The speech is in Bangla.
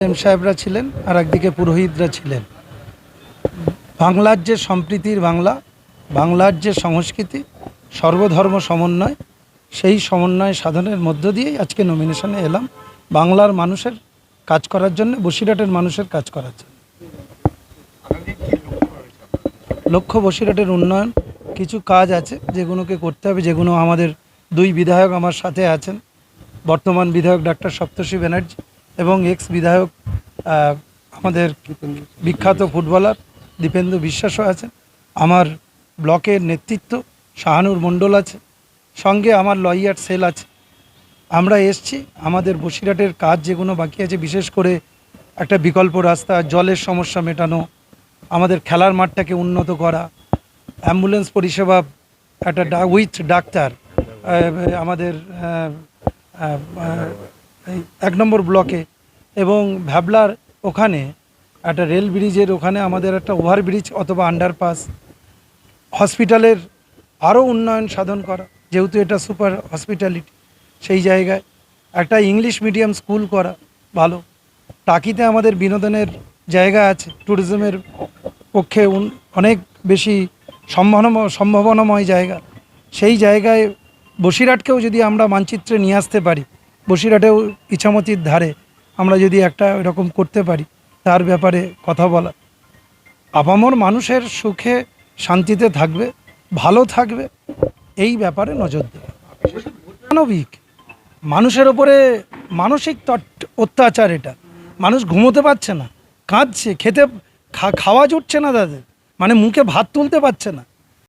এম সাহেবরা ছিলেন আর একদিকে পুরোহিতরা ছিলেন। বাংলার যে সম্প্রীতির বাংলা, বাংলার যে সংস্কৃতি, সর্বধর্ম সমন্বয়, সেই সমন্বয় সাধনের মধ্য দিয়েই আজকে নমিনেশনে এলাম বাংলার মানুষের কাজ করার জন্য, বসিরহাটের মানুষের কাজ করার জন্য। লক্ষ্য বসিরহাটের উন্নয়ন, কিছু কাজ আছে যেগুলোকে করতে হবে, যেগুলো আমাদের দুই বিধায়ক আমার সাথে আছেন, বর্তমান বিধায়ক ডাক্তার সপ্তর্ষি ব্যানার্জি এবং এক্স বিধায়ক আমাদের বিখ্যাত ফুটবলার দীপেন্দু বিশ্বাসও আছেন, আমার ব্লকের নেতৃত্ব শাহানুর মণ্ডল আছে, সঙ্গে আমার লয়ার সেল আছে। আমরা এসছি আমাদের বসিরহাটের কাজ যেগুলো বাকি আছে, বিশেষ করে একটা বিকল্প রাস্তা, জলের সমস্যা মেটানো, আমাদের খেলার মাঠটাকে উন্নত করা, অ্যাম্বুলেন্স পরিষেবা একটা উইথ ডাক্তার আমাদের 1 নম্বর ব্লকে, এবং ভ্যাবলার ওখানে একটা রেল ব্রিজের ওখানে আমাদের একটা ওভারব্রিজ অথবা আন্ডারপাস, হসপিটালের আরও উন্নয়ন সাধন করা, যেহেতু এটা সুপার হসপিটালিটি, সেই জায়গায় একটা ইংলিশ মিডিয়াম স্কুল করা ভালো। টাকিতে আমাদের বিনোদনের জায়গা আছে, ট্যুরিজমের পক্ষে অনেক বেশি সম্ভাবনাময় জায়গা, সেই জায়গায় বসিরহাটকেও যদি আমরা মানচিত্রে নিয়ে আসতে পারি, বসিরহাটেও ইছামতির ধারে আমরা যদি একটা এরকম করতে পারি, তার ব্যাপারে কথা বলা, আপামর মানুষের সুখে শান্তিতে থাকবে, ভালো থাকবে, এই ব্যাপারে নজর দেবে। মানবিক, মানুষের ওপরে মানসিক অত্যাচার, এটা মানুষ ঘুমোতে পারছে না, কাঁদছে, খাওয়া জুটছে না তাদের, মানে মুখে ভাত তুলতে পারছে না,